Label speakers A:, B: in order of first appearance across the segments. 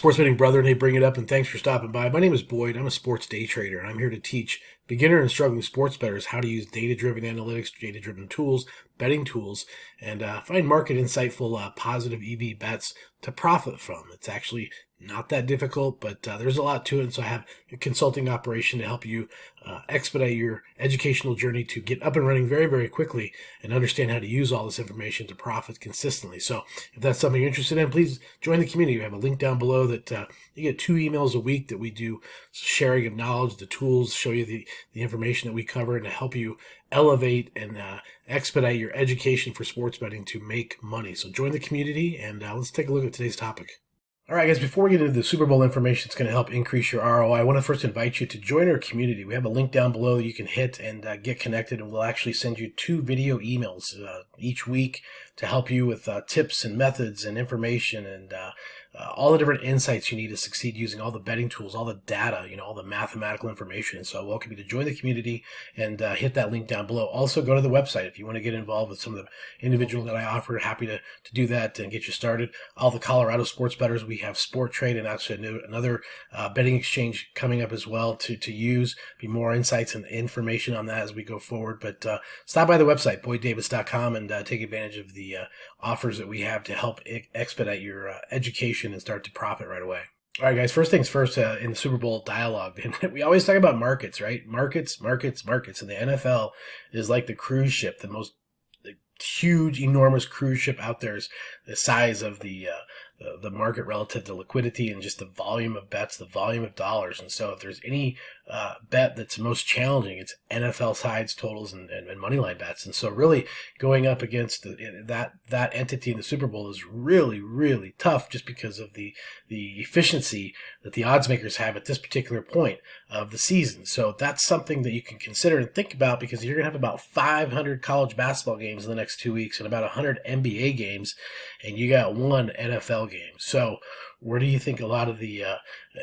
A: Sports Betting Brethren, hey, bring it up, and thanks for stopping by. My name is Boyd. I'm a sports day trader, and I'm here to teach beginner and struggling sports bettors how to use data-driven analytics, data-driven tools, betting tools, and find market insightful, positive EV bets to profit from. It's actually not that difficult, but there's a lot to it, and so I have a consulting operation to help you expedite your educational journey to get up and running very, very quickly and understand how to use all this information to profit consistently. So if that's something you're interested in, please join the community. We have a link down below that you get 2 emails a week that we do sharing of knowledge, the tools, show you the information that we cover, and to help you elevate and expedite your education for sports betting to make money. So join the community, and let's take a look at today's topic. All right, guys, before we get into the Super Bowl information that's going to help increase your ROI, I want to first invite you to join our community. We have a link down below that you can hit and get connected, and we'll actually send you 2 video emails each week to help you with tips and methods and information and all the different insights you need to succeed using all the betting tools, all the data, all the mathematical information. And so I welcome you to join the community and hit that link down below. Also, go to the website if you want to get involved with some of the individuals that I offer. Happy to do that and get you started. All the Colorado sports bettors, we have Sport Trade and actually another betting exchange coming up as well to use. Be more insights and information on that as we go forward. But stop by the website, boyddavis.com, and take advantage of the offers that we have to help expedite your education and start to profit right away. All right, guys, first things first, in the Super Bowl dialogue, and we always talk about markets, right? Markets. And the NFL is like the cruise ship, the most huge, enormous cruise ship out there is the size of the market relative to liquidity and just the volume of bets, the volume of dollars. And so if there's any bet that's most challenging, it's NFL sides, totals, and money line bets. And so really going up against that entity in the Super Bowl is really, really tough just because of the efficiency that the odds makers have at this particular point of the season. So that's something that you can consider and think about, because you're going to have about 500 college basketball games in the next 2 weeks and about 100 NBA games, and you got 1 NFL game. So where do you think a lot of the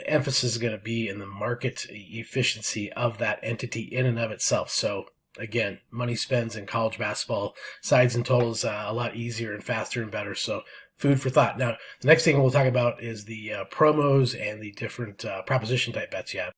A: emphasis is going to be in the market efficiency of that entity in and of itself? So again, money spends in college basketball sides and totals a lot easier and faster and better. So food for thought. Now, the next thing we'll talk about is the promos and the different proposition type bets you have.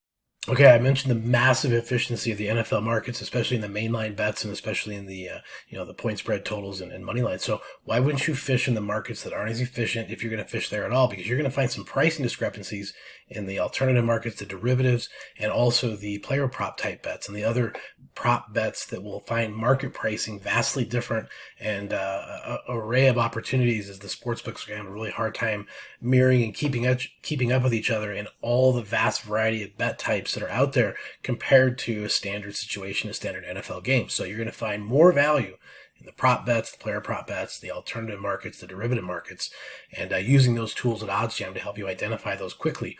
A: Okay, I mentioned the massive efficiency of the NFL markets, especially in the mainline bets and especially in the the point spread totals and money lines. So why wouldn't you fish in the markets that aren't as efficient if you're going to fish there at all? Because you're going to find some pricing discrepancies in the alternative markets, the derivatives, and also the player prop type bets and the other prop bets that will find market pricing vastly different and an array of opportunities, as the sports books are going to have a really hard time mirroring and keeping up with each other in all the vast variety of bet types that are out there compared to a standard situation, a standard NFL game. So you're going to find more value in the prop bets, the player prop bets, the alternative markets, the derivative markets, and using those tools at OddsJam to help you identify those quickly.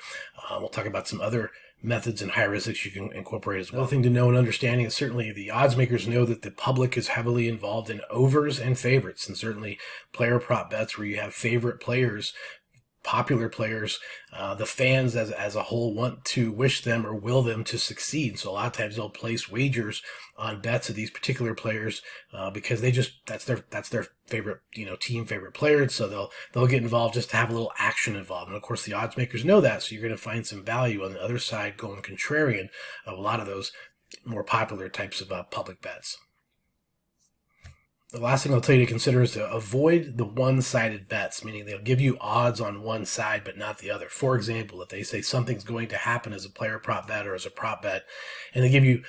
A: We'll talk about some other methods and high risks you can incorporate as well. Another thing to know and understanding is certainly the odds makers know that the public is heavily involved in overs and favorites, and certainly player prop bets where you have favorite players, popular players, the fans as a whole want to wish them or will them to succeed. So a lot of times they'll place wagers on bets of these particular players because that's their favorite team favorite player. And so they'll get involved just to have a little action involved. And of course the odds makers know that, so you're going to find some value on the other side going contrarian of a lot of those more popular types of public bets. The last thing I'll tell you to consider is to avoid the one-sided bets, meaning they'll give you odds on one side but not the other. For example, if they say something's going to happen as a player prop bet or as a prop bet, and they give you,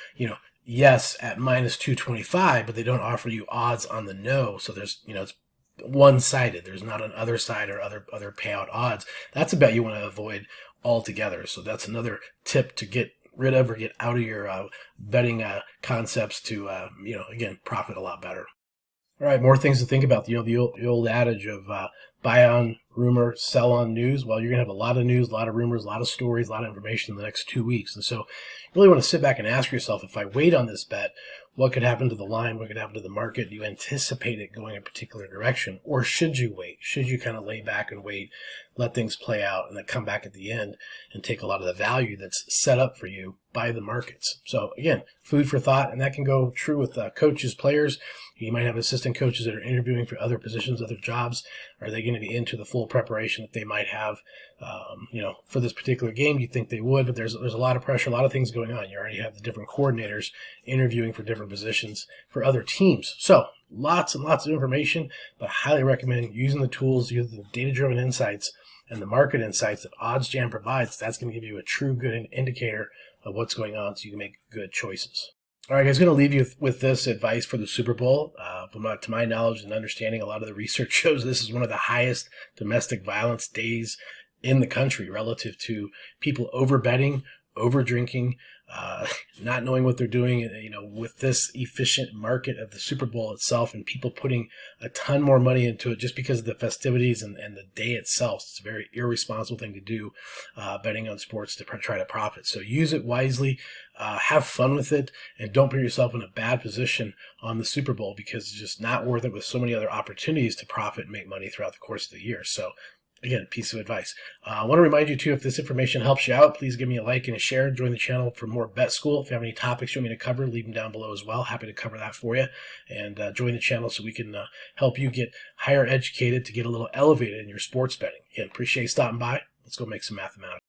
A: yes at minus 225, but they don't offer you odds on the no, so there's, it's one-sided. There's not an other side or other payout odds. That's a bet you want to avoid altogether. So that's another tip to get rid of or get out of your betting concepts to, again, profit a lot better. All right, more things to think about. The old adage of buy on rumor, sell on news. Well, you're going to have a lot of news, a lot of rumors, a lot of stories, a lot of information in the next 2 weeks. And so you really want to sit back and ask yourself, if I wait on this bet, what could happen to the line? What could happen to the market? Do you anticipate it going a particular direction? Or should you wait? Should you kind of lay back and wait, let things play out, and then come back at the end and take a lot of the value that's set up for you by the markets? So again, food for thought, and that can go true with coaches, players. You might have assistant coaches that are interviewing for other positions, other jobs, Are they going to be into the full preparation that they might have, for this particular game? You think they would, but there's a lot of pressure, a lot of things going on. You already have the different coordinators interviewing for different positions for other teams. So lots and lots of information, but I highly recommend using the tools, using the data-driven insights and the market insights that OddsJam provides. That's going to give you a true good indicator of what's going on so you can make good choices. All right, guys, going to leave you with this advice for the Super Bowl. To my knowledge and understanding, a lot of the research shows this is one of the highest domestic violence days in the country relative to people over betting, over drinking, not knowing what they're doing, with this efficient market of the Super Bowl itself and people putting a ton more money into it just because of the festivities and the day itself. It's a very irresponsible thing to do, betting on sports to try to profit. So use it wisely, have fun with it, and don't put yourself in a bad position on the Super Bowl because it's just not worth it with so many other opportunities to profit and make money throughout the course of the year. So again, piece of advice. I want to remind you, too, if this information helps you out, please give me a like and a share. Join the channel for more Bet School. If you have any topics you want me to cover, leave them down below as well. Happy to cover that for you. And join the channel so we can help you get higher educated to get a little elevated in your sports betting. Again, appreciate you stopping by. Let's go make some mathematics.